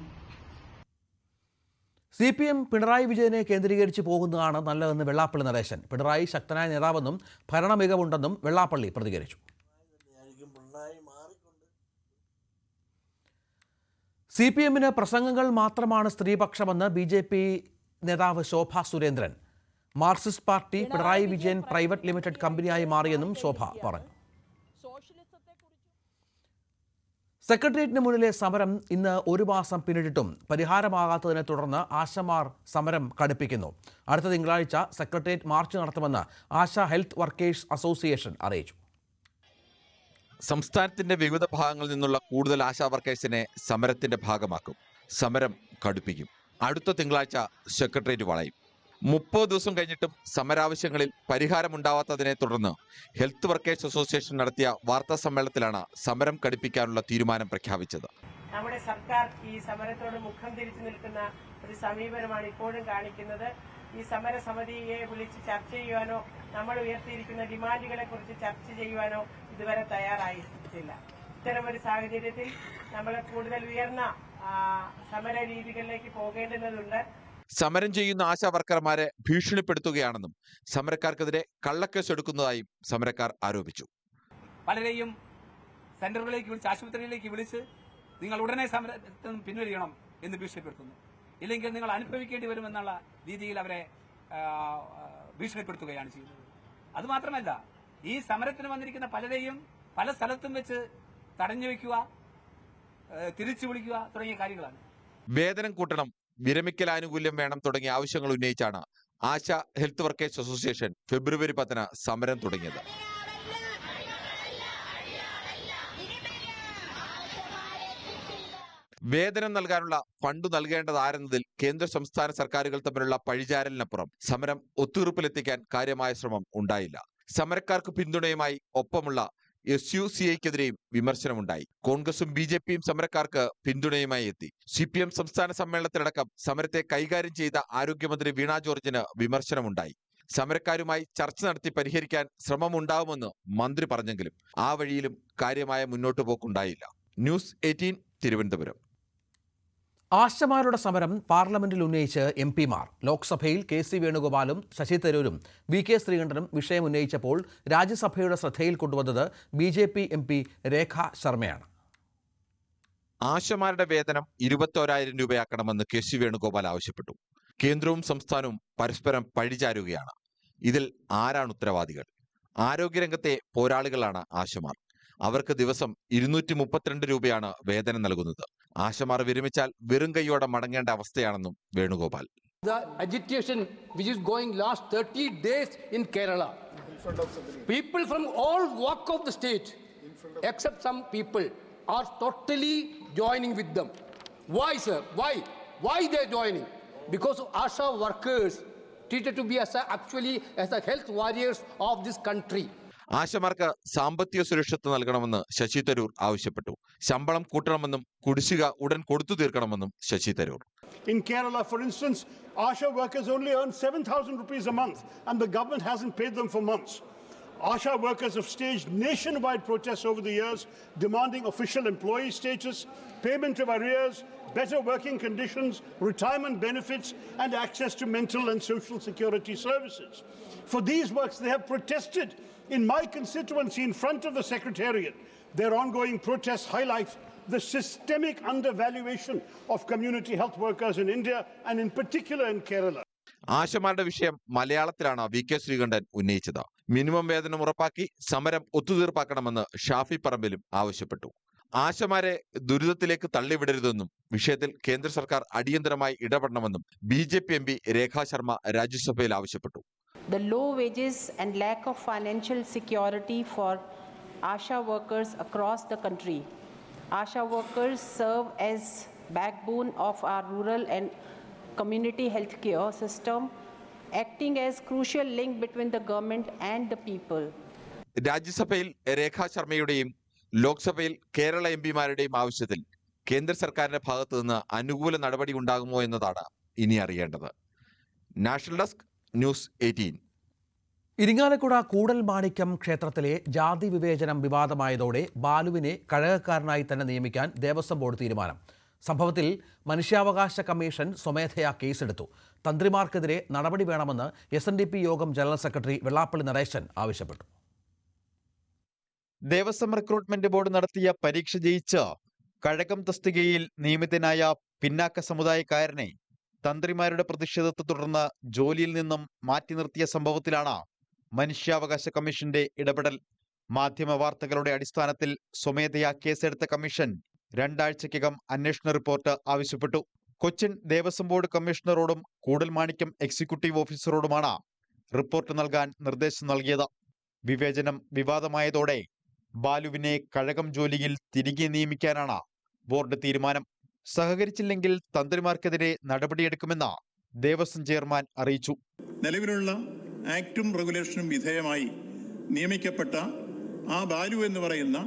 CPM പിണറായി വിജയനെ കേന്ദ്രീകരിച്ച് പോകുന്നതാണ് നല്ലതെന്ന് വെള്ളാപ്പള്ളി നടേശൻ. പിണറായി ശക്തനായ നേതാവെന്നും ഭരണ മികവുണ്ടെന്നും വെള്ളാപ്പള്ളി പ്രതികരിച്ചു. CPM-ന് പ്രസംഗങ്ങൾ മാത്രമാണ് സ്ത്രീപക്ഷമെന്ന് BJP നേതാവ് Shobha Surendran. Marxist party Pinarayi Vijayan private limited കമ്പനിയായി മാറിയെന്നും ശോഭ പറഞ്ഞു. സെക്രട്ടേറിയറ്റിന് മുന്നിലെ സമരം ഇന്ന് 1 മാസം പിന്നിട്ടിട്ടും പരിഹാരമാകാത്തതിനെ തുടർന്ന് ആശമാർ സമരം കടുപ്പിക്കുന്നു. അടുത്ത തിങ്കളാഴ്ച സെക്രട്ടേറിയറ്റ് മാർച്ച് നടത്തുമെന്ന് ആശ ഹെൽത്ത് വർക്കേഴ്സ് അസോസിയേഷൻ അറിയിച്ചു. സംസ്ഥാനത്തിന്റെ വിവിധ ഭാഗങ്ങളിൽ നിന്നുള്ള കൂടുതൽ ആശാ വർക്കേഴ്സിനെ സമരത്തിന്റെ ഭാഗമാക്കും. സമരം കടുപ്പിക്കും. അടുത്ത തിങ്കളാഴ്ച സെക്രട്ടേറിയറ്റ് വളയും. 30 ദിവസം കഴിഞ്ഞിട്ടും സമരാവശ്യങ്ങളിൽ പരിഹാരമുണ്ടാവാത്തതിനെ തുടർന്ന് ഹെൽത്ത് വർക്കേഴ്സ് അസോസിയേഷൻ നടത്തിയ വാർത്താ സമ്മേളനത്തിലാണ് സമരം കടുപ്പിക്കാനുള്ള തീരുമാനം പ്രഖ്യാപിച്ചത്. നമ്മുടെ സർക്കാർ ഈ സമരത്തോട് മുഖം തിരിച്ചു നിൽക്കുന്ന ഒരു സമീപനമാണ് ഇപ്പോഴും കാണിക്കുന്നത്. ഈ സമരസമിതിയെ വിളിച്ച് ചർച്ച ചെയ്യുവാനോ നമ്മൾ ഉയർത്തിയിരിക്കുന്ന ഡിമാൻഡുകളെ കുറിച്ച് ചർച്ച ചെയ്യുവാനോ ഇതുവരെ തയ്യാറായിട്ടില്ല. ഇത്തരമൊരു സാഹചര്യത്തിൽ നമ്മൾ കൂടുതൽ ഉയർന്ന സമര രീതികളിലേക്ക് പോകേണ്ടതുണ്ട്. സമരം ചെയ്യുന്ന ആശാ വർക്കർമാരെ ഭീഷണിപ്പെടുത്തുകയാണെന്നും സമരക്കാർക്കെതിരെ കള്ളക്കേസ് എടുക്കുന്നതായും സമരക്കാർ ആരോപിച്ചു. പലരെയും സെന്ററുകളിലേക്ക് വിളിച്ച്, ആശുപത്രിയിലേക്ക് വിളിച്ച് നിങ്ങൾ ഉടനെ സമരത്തിൽ പിൻവലിയണം എന്ന് ഭീഷണിപ്പെടുത്തുന്നു. ഇല്ലെങ്കിൽ നിങ്ങൾ അനുഭവിക്കേണ്ടി വരുമെന്നുള്ള രീതിയിൽ അവരെ ഭീഷണിപ്പെടുത്തുകയാണ് ചെയ്യുന്നത്. അതുമാത്രമല്ല, ഈ സമരത്തിന് വന്നിരിക്കുന്ന പലരെയും പല സ്ഥലത്തും വെച്ച് തടഞ്ഞു വയ്ക്കുക, തിരിച്ചു വിളിക്കുക തുടങ്ങിയ കാര്യങ്ങളാണ്. വേതനം കൂട്ടണം, വിരമിക്കൽ ആനുകൂല്യം വേണം തുടങ്ങിയ ആവശ്യങ്ങൾ ഉന്നയിച്ചാണ് ആശ ഹെൽത്ത് വർക്കേഴ്സ് അസോസിയേഷൻ ഫെബ്രുവരി 10 സമരം തുടങ്ങിയത്. വേതനം നൽകാനുള്ള ഫണ്ട് നൽകേണ്ടതാരെന്നതിൽ കേന്ദ്ര സംസ്ഥാന സർക്കാരുകൾ തമ്മിലുള്ള പഴിചാരലിനപ്പുറം സമരം ഒത്തുതീർപ്പിലെത്തിക്കാൻ കാര്യമായ ശ്രമം ഉണ്ടായില്ല. സമരക്കാർക്ക് പിന്തുണയുമായി ഒപ്പമുള്ള SUCIക്കെതിരെയും വിമർശനമുണ്ടായി. കോൺഗ്രസും BJPയും സമരക്കാർക്ക് പിന്തുണയുമായി എത്തി. CPM സംസ്ഥാന സമ്മേളനത്തിലടക്കം സമരത്തെ കൈകാര്യം ചെയ്ത ആരോഗ്യമന്ത്രി വീണ ജോർജിന് വിമർശനമുണ്ടായി. സമരക്കാരുമായി ചർച്ച നടത്തി പരിഹരിക്കാൻ ശ്രമമുണ്ടാവുമെന്ന് മന്ത്രി പറഞ്ഞെങ്കിലും ആ വഴിയിലും കാര്യമായ മുന്നോട്ടുപോക്കുണ്ടായില്ല. ന്യൂസ് 18 തിരുവനന്തപുരം. ആശമാരുടെ സമരം പാർലമെന്റിൽ ഉന്നയിച്ച് എംപിമാർ. ലോക്സഭയിൽ കെ.സി. വേണുഗോപാലും ശശി തരൂരും വി.കെ. ശ്രീകണ്ഠനും വിഷയം ഉന്നയിച്ചപ്പോൾ രാജ്യസഭയുടെ ശ്രദ്ധയിൽ കൊണ്ടുവന്നത് ബി.ജെ.പി. എം.പി. രേഖാ ശർമ്മയാണ്. ആശമാരുടെ വേതനം 21,000 രൂപയാക്കണമെന്ന് കെ.സി. വേണുഗോപാൽ ആവശ്യപ്പെട്ടു. കേന്ദ്രവും സംസ്ഥാനവും പരസ്പരം പഴിചാരുകയാണ്. ഇതിൽ ആരാണ് ഉത്തരവാദികൾ? ആരോഗ്യരംഗത്തെ പോരാളികളാണ് ആശമാർ. അവർക്ക് ദിവസം 232 രൂപയാണ് വേതനം നൽകുന്നത്. ആശമാർ വിരമിച്ചാൽ വെറും കൈയോടെ മടങ്ങേണ്ട അവസ്ഥയാണെന്നും Venugopal. The agitation which is going last 30 days in Kerala. People from all walk of the state, except some people, are totally joining with them. Why, sir? Why? Why they are joining? Because ASHA workers treated to be actually as the health warriors of this country. ആശമാർക്ക് സാമ്പത്തിക സുരക്ഷിതത്വം നൽകണമെന്ന് ശശി തരൂർ ആവശ്യപ്പെട്ടു. ശമ്പളം കൂട്ടണമെന്നും കുടിശ്ശിക ഉടൻ കൊടുത്തു തീർക്കണമെന്നും Sasi Tharoor. In Kerala, for instance, ASHA workers only earn 7,000 rupees a month and the government hasn't paid them for months. ASHA workers have staged nationwide protests over the years, demanding official employee status, payment of arrears, better working conditions, retirement benefits, and access to mental and social security services. For these works, they have protested in my constituency in front of the Secretariat. Their ongoing protests highlight the systemic undervaluation of community health workers in India and in particular in Kerala. ആശമാരുടെ വിഷയം മലയാളത്തിലാണ് വി.കെ. ശ്രീകണ്ഠൻ ഉന്നയിച്ചത്. മിനിമം വേതനം ഉറപ്പാക്കി സമരം ഒത്തുതീർപ്പാക്കണമെന്ന് ഷാഫി പറമ്പിലും ആവശ്യപ്പെട്ടു. ആശമാരെ ദുരിതത്തിലേക്ക് തള്ളിവിടരുതെന്നും വിഷയത്തിൽ കേന്ദ്ര സർക്കാർ അടിയന്തരമായി ഇടപെടണമെന്നും ബി.ജെ.പി. എം.പി. രേഖാ ശർമ്മ രാജ്യസഭയിൽ ആവശ്യപ്പെട്ടു. The low wages and lack of financial security for ASHA workers across the country. ASHA workers serve as backbone of our rural and community health care system, acting as crucial link between the government and the people. രാജ്യസഭയിൽ രേഖാ ശർമ്മയുടെയും ലോക്സഭയിൽ കേരള എംപിമാരുടെയും ആവശ്യത്തിൽ കേന്ദ്ര സർക്കാരിന്റെ ഭാഗത്തു നിന്ന് അനുകൂല നടപടി ഉണ്ടാകുമോ എന്നതാണ് ഇനി അറിയേണ്ടത്. National desk, news 18. Irinjalakuda Koodalmanikyam ക്ഷേത്രത്തിലെ ജാതി വിവേചനം വിവാദമായതോടെ ബാലുവിനെ കഴകക്കാരനായി തന്നെ നിയമിക്കാൻ ദേവസ്വം ബോർഡ് തീരുമാനം. സംഭവത്തിൽ മനുഷ്യാവകാശ കമ്മീഷൻ സ്വമേധയാ കേസെടുത്തു. തന്ത്രിമാർക്കെതിരെ നടപടി വേണമെന്ന് SNDP യോഗം ജനറൽ സെക്രട്ടറി വെള്ളാപ്പള്ളി നടേശൻ ആവശ്യപ്പെട്ടു. ദേവസ്വം റിക്രൂട്ട്മെന്റ് ബോർഡ് നടത്തിയ പരീക്ഷ ജയിച്ച് കഴകം തസ്തികയിൽ നിയമിതനായ പിന്നാക്ക സമുദായക്കാരനെ തന്ത്രിമാരുടെ പ്രതിഷേധത്തെ തുടർന്ന് ജോലിയിൽ നിന്നും മാറ്റി നിർത്തിയ സംഭവത്തിലാണ് മനുഷ്യാവകാശ കമ്മീഷന്റെ ഇടപെടൽ. മാധ്യമ വാർത്തകളുടെ അടിസ്ഥാനത്തിൽ സ്വമേധയാ കേസെടുത്ത കമ്മീഷൻ 2 ആഴ്ചയ്ക്കകം അന്വേഷണ റിപ്പോർട്ട് ആവശ്യപ്പെട്ടു. കൊച്ചിൻ ദേവസ്വം ബോർഡ് കമ്മീഷണറോടും കൂടൽമാണിക്യം എക്സിക്യൂട്ടീവ് ഓഫീസറോടുമാണ് റിപ്പോർട്ട് നൽകാൻ നിർദ്ദേശം നൽകിയത്. വിവേചനം വിവാദമായതോടെ ബാലുവിനെ കഴകം ജോലിയിൽ തിരികെ നിയമിക്കാനാണ് ബോർഡ് തീരുമാനം. സഹകരിച്ചില്ലെങ്കിൽ തന്ത്രിമാർക്കെതിരെ നടപടിയെടുക്കുമെന്ന് ദേവസ്വം ചെയർമാൻ അറിയിച്ചു. നിലവിലുള്ള ആക്ടും റെഗുലേഷനും വിധേയമായി നിയമിക്കപ്പെട്ട ആ ബാലു എന്ന് പറയുന്ന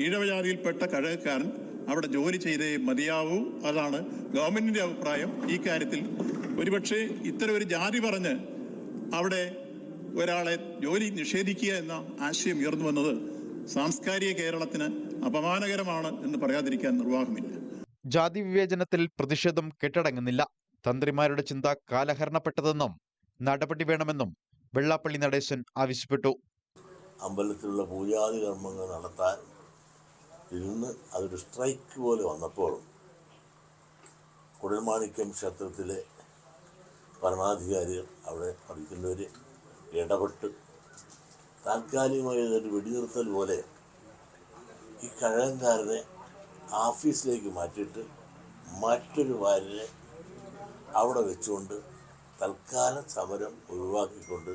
ഈഴവജാതിയിൽപ്പെട്ട കഴകക്കാരൻ അവിടെ ജോലി ചെയ്തേ മതിയാവൂ. അതാണ് ഗവൺമെന്റിന്റെ അഭിപ്രായം. ഈ കാര്യത്തിൽ ഒരുപക്ഷെ ഇത്തരം ഒരു ജാതി പറഞ്ഞ് അവിടെ ഒരാളെ ജോലി നിഷേധിക്കുക എന്ന ആശയം ഉയർന്നു വന്നത് സാംസ്കാരിക കേരളത്തിന് അപമാനകരമാണ് എന്ന് പറയാതിരിക്കാൻ നിർവാഹമില്ല. ജാതി വിവേചനത്തിൽ പ്രതിഷേധം കെട്ടടങ്ങുന്നില്ല. തന്ത്രിമാരുടെ ചിന്ത കാലഹരണപ്പെട്ടതെന്നും നടപടി വേണമെന്നും വെള്ളാപ്പള്ളി നടേശൻ ആവശ്യപ്പെട്ടു. അമ്പലത്തിലുള്ള പൂജാതി കർമ്മങ്ങൾ നടത്താൻ ഇരുന്ന് അതൊരു സ്ട്രൈക്ക് പോലെ വന്നപ്പോൾ കുടൽമാണിക്യം ക്ഷേത്രത്തിലെ ഭരണാധികാരികൾ അവിടെ പഠിക്കുന്നവർ ഇടപെട്ട് താൽക്കാലികമായി ഒരു വെടിനിർത്തൽ പോലെ ഈ കഴകംകാരനെ ഓഫീസിലേക്ക് മാറ്റിയിട്ട് മറ്റൊരു വാരിനെ അവിടെ വെച്ചുകൊണ്ട് തൽക്കാലം സമരം ഒഴിവാക്കിക്കൊണ്ട്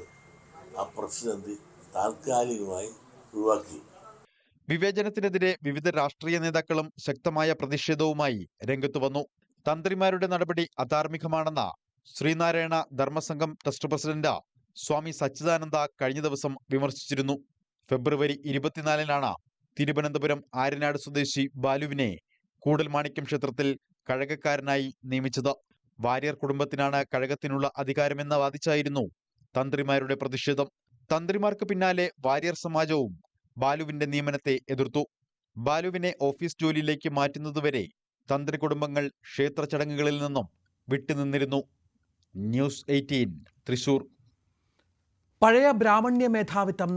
ആ പ്രതിസന്ധി താൽക്കാലികമായി ഒഴിവാക്കി. വിവേചനത്തിനെതിരെ വിവിധ രാഷ്ട്രീയ നേതാക്കളും ശക്തമായ പ്രതിഷേധവുമായി രംഗത്തു വന്നു. തന്ത്രിമാരുടെ നടപടി അധാർമികമാണെന്ന ശ്രീനാരായണ ധർമ്മസംഘം ട്രസ്റ്റ് പ്രസിഡന്റ് സ്വാമി സച്ചിദാനന്ദ കഴിഞ്ഞ ദിവസം വിമർശിച്ചിരുന്നു. ഫെബ്രുവരി 24-നാണ് തിരുവനന്തപുരം ആര്യനാട് സ്വദേശി ബാലുവിനെ കൂടൽമാണിക്യം ക്ഷേത്രത്തിൽ കഴകക്കാരനായി നിയമിച്ചത്. വാര്യർ കുടുംബത്തിനാണ് കഴകത്തിനുള്ള അധികാരമെന്ന് വാദിച്ചായിരുന്നു തന്ത്രിമാരുടെ പ്രതിഷേധം. തന്ത്രിമാർക്ക് പിന്നാലെ വാര്യർ സമാജവും ബാലുവിന്റെ നിയമനത്തെ എതിർത്തു. ബാലുവിനെ ഓഫീസ് ജോലിയിലേക്ക് മാറ്റുന്നതുവരെ തന്ത്രി കുടുംബങ്ങൾ ക്ഷേത്ര ചടങ്ങുകളിൽ നിന്നും വിട്ടുനിന്നിരുന്നു. ന്യൂസ് 18 തൃശൂർ. പഴയ ബ്രാഹ്മണ്യ മേധാവിത്വം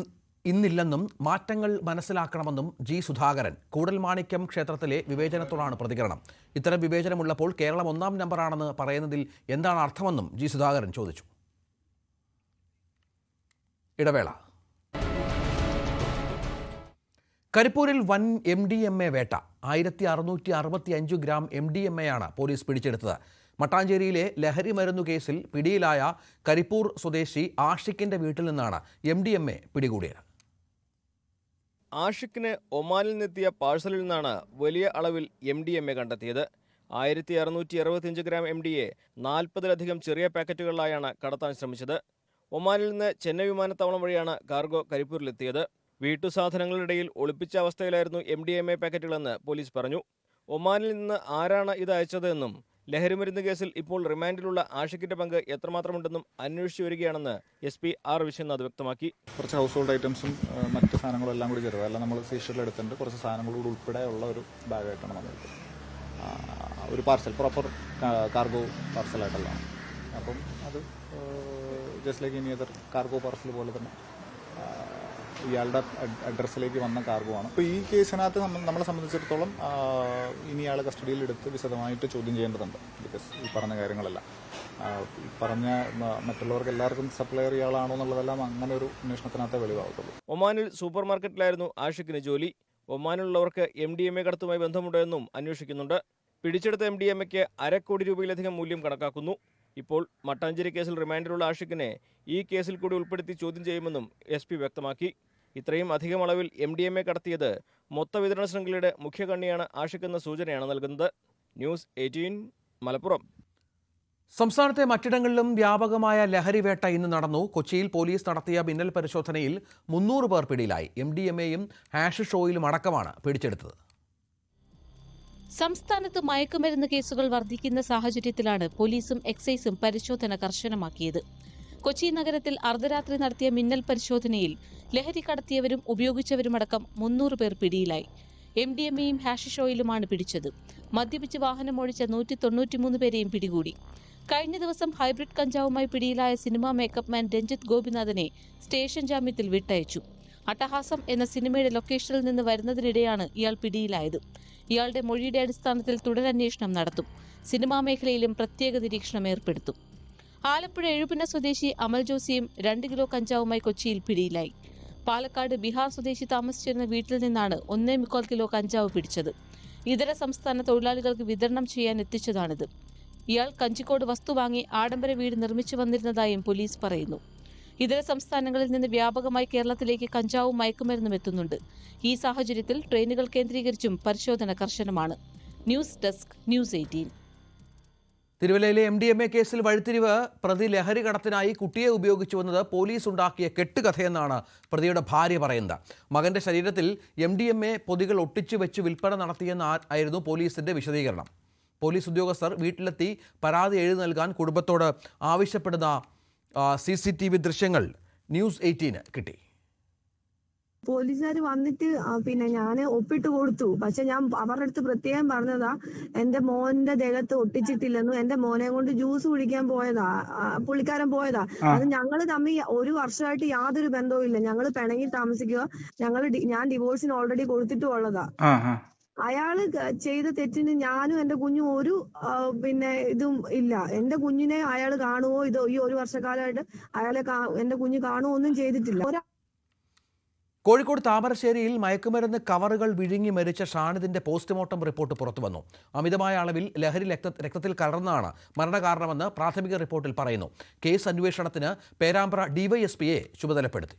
ഇന്നില്ലെന്നും മാറ്റങ്ങൾ മനസ്സിലാക്കണമെന്നും ജി സുധാകരൻ. കൂടൽമാണിക്യം ക്ഷേത്രത്തിലെ വിവേചനത്തോടാണ് പ്രതികരണം. ഇത്തരം വിവേചനമുള്ളപ്പോൾ കേരളം 1-ാം നമ്പറാണെന്ന് പറയുന്നതിൽ എന്താണ് അർത്ഥമെന്നും ജി സുധാകരൻ ചോദിച്ചു. ഇടവേള. കരിപ്പൂരിൽ വൻ MDMA വേട്ട. 1665 ഗ്രാം MDMA ആണ് പോലീസ് പിടിച്ചെടുത്തത്. മട്ടാഞ്ചേരിയിലെ ലഹരി മരുന്നു കേസിൽ പിടിയിലായ കരിപ്പൂർ സ്വദേശി ആഷിഖിന്റെ വീട്ടിൽ നിന്നാണ് MDMA പിടികൂടിയത്. ആഷിഖിന് ഒമാനിൽ നിന്നെത്തിയ പാഴ്സലിൽ നിന്നാണ് വലിയ അളവിൽ MDMA കണ്ടെത്തിയത്. 1665 ഗ്രാം MDA 40-ലധികം ചെറിയ പാക്കറ്റുകളിലായാണ് കടത്താൻ ശ്രമിച്ചത്. ഒമാനിൽ നിന്ന് ചെന്നൈ വിമാനത്താവളം വഴിയാണ് കാർഗോ കരിപ്പൂരിലെത്തിയത്. വീട്ടുസാധനങ്ങളിടയിൽ ഒളിപ്പിച്ച അവസ്ഥയിലായിരുന്നു MDMA പാക്കറ്റുകളെന്ന് പോലീസ് പറഞ്ഞു. ഒമാനിൽ നിന്ന് ആരാണ് ഇത് അയച്ചതെന്നും ലഹരിമരുന്ന് കേസിൽ ഇപ്പോൾ റിമാൻഡിലുള്ള ആഷിഖിന്റെ പങ്ക് എത്രമാത്രമുണ്ടെന്നും അന്വേഷിച്ചു വരികയാണെന്ന് SP R വിശ്വനാഥ് വ്യക്തമാക്കി. കുറച്ച് ഹൗസ് ഹോൾഡ് ഐറ്റംസും മറ്റ് സാധനങ്ങളും എല്ലാം കൂടി ചേർത്ത്, എല്ലാം നമ്മൾ സീഷറിൽ എടുത്തിട്ടുണ്ട്. കുറച്ച് സാധനങ്ങളോട് ഉൾപ്പെടെ ഉള്ള ഒരു ബാഗായിട്ടാണ് നമ്മൾക്ക് ഒരു പാർസൽ, പ്രോപ്പർ കാർഗോ പാർസലായിട്ടുള്ള. അപ്പം അത് ജസ്റ്റ് ലൈക്ക് ഇനി അതർ കാർഗോ പാർസൽ പോലെ തന്നെ ഇയാളുടെ അഡ്രസ്സിലേക്ക് വന്ന കാർഗോ ആണ്. അപ്പോൾ ഈ കേസിനകത്ത് നമ്മളെ സംബന്ധിച്ചിടത്തോളം ഇനി ഇയാളെ കസ്റ്റഡിയിൽ എടുത്ത് വിശദമായിട്ട് ചോദ്യം ചെയ്യേണ്ടതുണ്ട്. ബിക്കോസ് ഈ പറഞ്ഞ കാര്യങ്ങളെല്ലാം ഈ പറഞ്ഞ മറ്റുള്ളവർക്ക് എല്ലാവർക്കും സപ്ലയർ ഇയാളാണോ എന്നുള്ളതെല്ലാം അങ്ങനെ ഒരു അന്വേഷണത്തിനകത്തെ വെളിവാകത്തുള്ളൂ. ഒമാനിൽ സൂപ്പർ മാർക്കറ്റിലായിരുന്നു ആഷിഖിന് ജോലി. ഒമാനിലുള്ളവർക്ക് MDMA കടത്തുമായി ബന്ധമുണ്ടോ എന്നും അന്വേഷിക്കുന്നുണ്ട്. പിടിച്ചെടുത്ത MDMAയ്ക്ക് 2 കോടി രൂപയിലധികം മൂല്യം കണക്കാക്കുന്നു. ഇപ്പോൾ മട്ടാഞ്ചേരി കേസിൽ റിമാൻഡിലുള്ള ആഷിഖിനെ ഈ കേസിൽ കൂടി ഉൾപ്പെടുത്തി ചോദ്യം ചെയ്യുമെന്നും SP വ്യക്തമാക്കി. ഇത്രയും അധികം അളവിൽ MDMA കടത്തിയത് മൊത്ത വിതരണ ശൃംഖലയുടെ മുഖ്യകണ്ണിയാണ് ആഷിഖ് എന്ന സൂചനയാണ് നൽകുന്നത്. ന്യൂസ് 18 മലപ്പുറം. സംസ്ഥാനത്തെ മറ്റിടങ്ങളിലും വ്യാപകമായ ലഹരിവേട്ട ഇന്ന് നടന്നു. കൊച്ചിയിൽ പോലീസ് നടത്തിയ മിന്നൽ പരിശോധനയിൽ 300 പേർ പിടിയിലായി. MDMAയും ഹാഷിഷ് ഓയിലും അടക്കമാണ് പിടിച്ചെടുത്തത്. സംസ്ഥാനത്ത് മയക്കുമരുന്ന് കേസുകൾ വർദ്ധിക്കുന്ന സാഹചര്യത്തിലാണ് പോലീസും എക്സൈസും പരിശോധന കർശനമാക്കിയത്. കൊച്ചി നഗരത്തിൽ അർദ്ധരാത്രി നടത്തിയ മിന്നൽ പരിശോധനയിൽ ലഹരി കടത്തിയവരും ഉപയോഗിച്ചവരുമടക്കം 300 പേർ പിടിയിലായി. MDMAയും ഹാഷിഷ് ഓയിലുമാണ് പിടിച്ചത്. മദ്യപിച്ച് വാഹനമോടിച്ച 193 പേരെയും പിടികൂടി. കഴിഞ്ഞ ദിവസം ഹൈബ്രിഡ് കഞ്ചാവുമായി പിടിയിലായ സിനിമാ മേക്കപ്പ് മാൻ രഞ്ജിത്ത് ഗോപിനാഥനെ സ്റ്റേഷൻ ജാമ്യത്തിൽ വിട്ടയച്ചു. അട്ടഹാസം എന്ന സിനിമയുടെ ലൊക്കേഷനിൽ നിന്ന് വരുന്നതിനിടെയാണ് ഇയാൾ പിടിയിലായത്. ഇയാളുടെ മൊഴിയുടെ അടിസ്ഥാനത്തിൽ തുടരന്വേഷണം നടത്തും. സിനിമാ മേഖലയിലും പ്രത്യേക നിരീക്ഷണം ഏർപ്പെടുത്തും. ആലപ്പുഴ എഴുപിന സ്വദേശി അമൽ ജോസിയും 2 കിലോ കഞ്ചാവുമായി കൊച്ചിയിൽ പിടിയിലായി. പാലക്കാട് ബീഹാർ സ്വദേശി താമസിച്ചിരുന്ന വീട്ടിൽ നിന്നാണ് 1.25 കിലോ കഞ്ചാവ് പിടിച്ചത്. ഇതര സംസ്ഥാന തൊഴിലാളികൾക്ക് വിതരണം ചെയ്യാൻ എത്തിച്ചതാണിത്. ഇയാൾ കഞ്ചിക്കോട് വസ്തു വാങ്ങി ആഡംബര വീട് നിർമ്മിച്ചു വന്നിരുന്നതായും പോലീസ് പറയുന്നു. ഇതര സംസ്ഥാനങ്ങളിൽ നിന്ന് വ്യാപകമായി കേരളത്തിലേക്ക് കഞ്ചാവും മയക്കുമരുന്നും എത്തുന്നുണ്ട്. ഈ സാഹചര്യത്തിൽ ട്രെയിനുകൾ കേന്ദ്രീകരിച്ചും പരിശോധന കർശനമാണ്. News desk news 18. തിരുവല്ലയിലെ MDMA കേസിൽ വഴിത്തിരിവ്. പ്രതി ലഹരി കടത്തിനായി കുട്ടിയെ ഉപയോഗിച്ചുവെന്നത് പോലീസ് ഉണ്ടാക്കിയ കെട്ടുകഥയെന്നാണ് പ്രതിയുടെ ഭാര്യ പറയുന്നത്. മകന്റെ ശരീരത്തിൽ MDMA പൊതികൾ ഒട്ടിച്ചു വെച്ച് വിൽപ്പന നടത്തിയെന്നായിരുന്നു പോലീസിന്റെ വിശദീകരണം. പോലീസ് ഉദ്യോഗസ്ഥർ വീട്ടിലെത്തി പരാതി എഴുതി നൽകാൻ കുടുംബത്തോട് ആവശ്യപ്പെടുന്ന CCTV ദൃശ്യങ്ങൾ ന്യൂസ് 18 കിട്ടി. പോലീസുകാർ വന്നിട്ട് പിന്നെ ഞാൻ ഒപ്പിട്ട് കൊടുത്തു. പക്ഷെ ഞാൻ അവരുടെ അടുത്ത് പ്രത്യേകം പറഞ്ഞതാ എന്റെ മോന്റെ ദേഹത്ത് ഒട്ടിച്ചിട്ടില്ലെന്നും എന്റെ മോനെ കൊണ്ട് ജ്യൂസ് കുടിക്കാൻ പോയതാ, പുള്ളിക്കാരൻ പോയതാ. അത് ഞങ്ങൾ തമ്മിൽ 1 വർഷമായിട്ട് യാതൊരു ബന്ധവും ഇല്ല. ഞങ്ങൾ പിണങ്ങി താമസിക്കുക. ഞാൻ ഡിവോഴ്സിന് ഓൾറെഡി കൊടുത്തിട്ടുള്ളതാ. അയാള് ചെയ്ത തെറ്റിന് ഞാനും എന്റെ കുഞ്ഞും ഒരു പിന്നെ ഇതും ഇല്ല. എന്റെ കുഞ്ഞിനെ അയാൾ കാണുവോ ഇതോ ഈ 1 വർഷക്കാലമായിട്ട് അയാളെ എന്റെ കുഞ്ഞ് കാണുവോ ഒന്നും ചെയ്തിട്ടില്ല. കോഴിക്കോട് താമരശ്ശേരിയിൽ മയക്കുമരുന്ന് കവറുകൾ വിഴുങ്ങി മരിച്ച ഷാനിദിന്റെ പോസ്റ്റ്മോർട്ടം റിപ്പോർട്ട് പുറത്തുവന്നു. അമിതമായ അളവിൽ ലഹരി രക്തത്തിൽ കലർന്നതാണ് മരണകാരണമെന്ന് പ്രാഥമിക റിപ്പോർട്ടിൽ പറയുന്നു. കേസ് അന്വേഷണത്തിന് പേരാമ്പ്ര DYSPയെ ചുമതലപ്പെടുത്തി.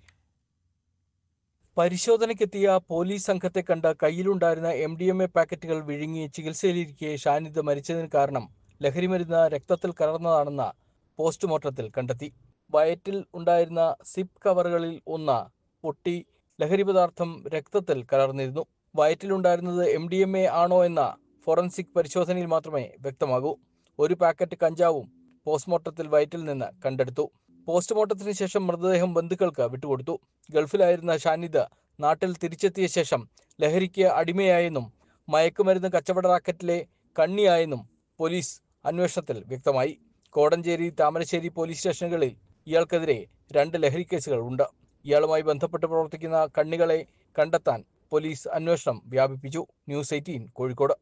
പരിശോധനയ്ക്കെത്തിയ പോലീസ് സംഘത്തെ കണ്ട് കയ്യിലുണ്ടായിരുന്ന MDMA പാക്കറ്റുകൾ വിഴുങ്ങി ചികിത്സയിലിരിക്കെ ഷാനിദ് മരിച്ചതിന് കാരണം ലഹരിമരുന്ന് രക്തത്തിൽ കലർന്നതാണെന്ന് പോസ്റ്റ്മോർട്ടത്തിൽ കണ്ടെത്തി. വയറ്റിൽ ഉണ്ടായിരുന്ന സിപ്പ് കവറുകളിൽ ഒന്ന് പൊട്ടി ലഹരി പദാർത്ഥം രക്തത്തിൽ കലർന്നിരുന്നു. വയറ്റിലുണ്ടായിരുന്നത് MDMA ആണോ എന്ന ഫോറൻസിക് പരിശോധനയിൽ മാത്രമേ വ്യക്തമാകൂ. 1 പാക്കറ്റ് കഞ്ചാവും പോസ്റ്റ്മോർട്ടത്തിൽ വയറ്റിൽ നിന്ന് കണ്ടെടുത്തു. പോസ്റ്റ്മോർട്ടത്തിന് ശേഷം മൃതദേഹം ബന്ധുക്കൾക്ക് വിട്ടുകൊടുത്തു. ഗൾഫിലായിരുന്ന ഷാനിദ് നാട്ടിൽ തിരിച്ചെത്തിയ ശേഷം ലഹരിക്ക് അടിമയായെന്നും മയക്കുമരുന്ന് കച്ചവട റാക്കറ്റിലെ കണ്ണിയായെന്നും പോലീസ് അന്വേഷണത്തിൽ വ്യക്തമായി. കോടഞ്ചേരി, താമരശ്ശേരി പോലീസ് സ്റ്റേഷനുകളിൽ ഇയാൾക്കെതിരെ 2 ലഹരി കേസുകൾ ഉണ്ട്. ഇയാളുമായി ബന്ധപ്പെട്ട് പ്രവർത്തിക്കുന്ന കണ്ണികളെ കണ്ടെത്താൻ പോലീസ് അന്വേഷണം വ്യാപിപ്പിച്ചു. ന്യൂസ് 18 കോഴിക്കോട്.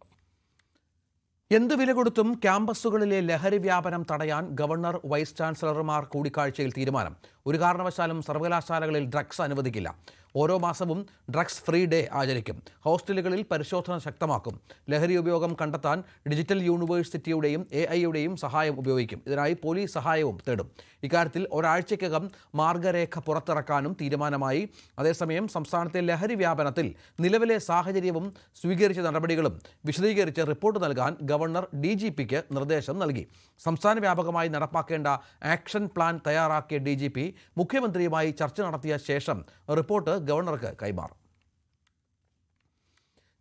എന്ത് വില കൊടുത്തും ക്യാമ്പസുകളിലെ ലഹരി വ്യാപനം തടയാൻ ഗവർണർ, വൈസ് ചാൻസലർമാർ കൂടിക്കാഴ്ചയിൽ തീരുമാനം. ഒരു കാരണവശാലും സർവകലാശാലകളിൽ ഡ്രഗ്സ് അനുവദിക്കില്ല. ഓരോ മാസവും ഡ്രഗ്സ് ഫ്രീ ഡേ ആചരിക്കും. ഹോസ്റ്റലുകളിൽ പരിശോധന ശക്തമാക്കും. ലഹരി ഉപയോഗം കണ്ടെത്താൻ ഡിജിറ്റൽ യൂണിവേഴ്സിറ്റിയുടെയും AI-യുടെയും സഹായം ഉപയോഗിക്കും. ഇതിനായി പോലീസ് സഹായവും തേടും. ഇക്കാര്യത്തിൽ ഒരാഴ്ചയ്ക്കകം മാർഗരേഖ പുറത്തിറക്കാനും തീരുമാനമായി. അതേസമയം സംസ്ഥാനത്തെ ലഹരി വ്യാപനത്തിൽ നിലവിലെ സാഹചര്യവും സ്വീകരിച്ച നടപടികളും വിശദീകരിച്ച് റിപ്പോർട്ട് നൽകാൻ ഗവർണർ DGPക്ക് നിർദ്ദേശം നൽകി. സംസ്ഥാന വ്യാപകമായി നടപ്പാക്കേണ്ട ആക്ഷൻ പ്ലാൻ തയ്യാറാക്കിയ DGP മുഖ്യമന്ത്രിയുമായി ചർച്ച നടത്തിയ ശേഷം റിപ്പോർട്ട് ഗവർണർക്ക് കൈമാറും.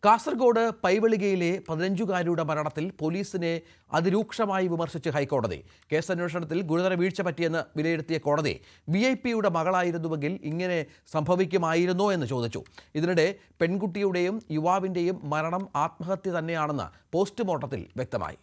കാസർഗോഡ് പൈവളികയിലെ 15-കാരിയുടെ മരണത്തിൽ പോലീസിനെ അതിരൂക്ഷമായി വിമർശിച്ച് ഹൈക്കോടതി. കേസന്വേഷണത്തിൽ ഗുരുതര വീഴ്ച പറ്റിയെന്ന് വിലയിരുത്തിയ കോടതി VIP-യുടെ മകളായിരുന്നുവെങ്കിൽ ഇങ്ങനെ സംഭവിക്കുമായിരുന്നോ എന്ന് ചോദിച്ചു. ഇതിനിടെ പെൺകുട്ടിയുടെയും യുവാവിൻ്റെയും മരണം ആത്മഹത്യ തന്നെയാണെന്ന് പോസ്റ്റ്മോർട്ടത്തിൽ വ്യക്തമായി.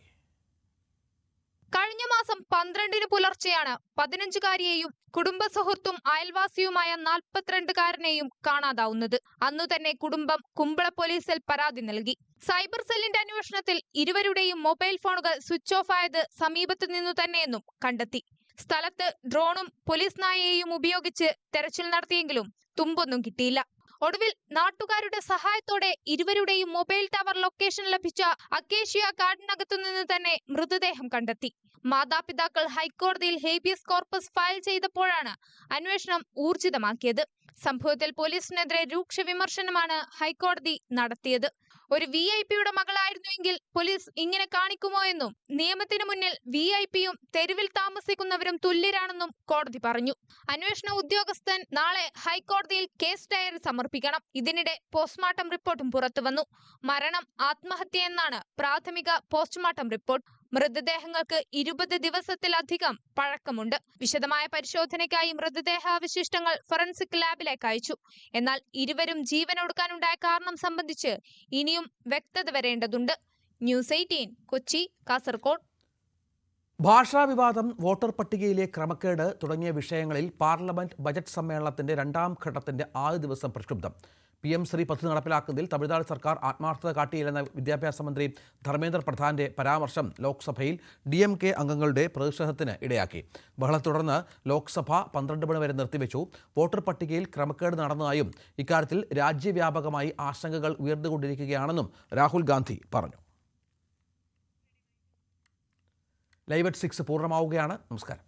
കഴിഞ്ഞ മാസം 12-ന് പുലർച്ചെയാണ് 15-കാരിയെയും കുടുംബ സുഹൃത്തും അയൽവാസിയുമായ 42-കാരനെയും കാണാതാവുന്നത്. അന്നു തന്നെ കുടുംബം കുമ്പള പോലീസിൽ പരാതി നൽകി. സൈബർ സെല്ലിന്റെ അന്വേഷണത്തിൽ ഇരുവരുടെയും മൊബൈൽ ഫോണുകൾ സ്വിച്ച് ഓഫ് ആയത് സമീപത്തു നിന്നു തന്നെയെന്നും കണ്ടെത്തി. സ്ഥലത്ത് ഡ്രോണും പോലീസ് നായയെയും ഉപയോഗിച്ച് തെരച്ചിൽ നടത്തിയെങ്കിലും തുമ്പൊന്നും കിട്ടിയില്ല. ഒടുവിൽ നാട്ടുകാരുടെ സഹായത്തോടെ ഇരുവരുടെയും മൊബൈൽ ടവർ ലൊക്കേഷൻ ലഭിച്ച അക്കേഷ്യ കാടിനകത്തു നിന്ന് തന്നെ മൃതദേഹം കണ്ടെത്തി. മാതാപിതാക്കൾ ഹൈക്കോടതിയിൽ ഹേബിയസ് കോർപ്പസ് ഫയൽ ചെയ്തപ്പോഴാണ് അന്വേഷണം ഊർജിതമാക്കിയത്. സംഭവത്തിൽ പോലീസിനെതിരെ രൂക്ഷ വിമർശനമാണ് ഹൈക്കോടതി നടത്തിയത്. ഒരു VIP-യുടെ മകളായിരുന്നുവെങ്കിൽ പോലീസ് ഇങ്ങനെ കാണിക്കുമോ എന്നും നിയമത്തിനു മുന്നിൽ VIP-യും തെരുവിൽ താമസിക്കുന്നവരും തുല്യരാണെന്നും കോടതി പറഞ്ഞു. അന്വേഷണ ഉദ്യോഗസ്ഥൻ നാളെ ഹൈക്കോടതിയിൽ കേസ് ഡയറി സമർപ്പിക്കണം. ഇതിനിടെ പോസ്റ്റ്മോർട്ടം റിപ്പോർട്ടും പുറത്തുവന്നു. മരണം ആത്മഹത്യയെന്നാണ് പ്രാഥമിക പോസ്റ്റ്മോർട്ടം റിപ്പോർട്ട്. മൃതദേഹങ്ങൾക്ക് 20 ദിവസത്തിലധികം പഴക്കമുണ്ട്. വിശദമായ പരിശോധനയ്ക്കായി മൃതദേഹാവശിഷ്ടങ്ങൾ ഫോറൻസിക് ലാബിലേക്ക് അയച്ചു. എന്നാൽ ഇരുവരും ജീവനൊടുക്കാനുണ്ടായ കാരണം സംബന്ധിച്ച് ഇനിയും വ്യക്തത വരേണ്ടതുണ്ട്. ന്യൂസ് 18 കൊച്ചി, കാസർഗോഡ്. ഭാഷാ വിവാദം, വോട്ടർ പട്ടികയിലെ ക്രമക്കേട് തുടങ്ങിയ വിഷയങ്ങളിൽ പാർലമെന്റ് ബജറ്റ് സമ്മേളനത്തിന്റെ 2ാം ഘട്ടത്തിന്റെ ആദ്യ ദിവസം പ്രക്ഷുബ്ധം. PM ശ്രീ പദ്ധതി നടപ്പിലാക്കുന്നതിൽ തമിഴ്നാട് സർക്കാർ ആത്മാർത്ഥത കാട്ടിയില്ലെന്ന വിദ്യാഭ്യാസ മന്ത്രി ധർമ്മേന്ദ്ര പ്രധാന്റെ പരാമർശം ലോക്സഭയിൽ DMK അംഗങ്ങളുടെ പ്രതിഷേധത്തിന് ഇടയാക്കി. ബഹളത്തെ തുടർന്ന് ലോക്സഭ 12 മണി വരെ നിർത്തിവെച്ചു. വോട്ടർ പട്ടികയിൽ ക്രമക്കേട് നടന്നതായും ഇക്കാര്യത്തിൽ രാജ്യവ്യാപകമായി ആശങ്കകൾ ഉയർന്നുകൊണ്ടിരിക്കുകയാണെന്നും രാഹുൽ ഗാന്ധി പറഞ്ഞു. ലൈവ് at 6 പൂർണ്ണമാവുകയാണ്. നമസ്കാരം.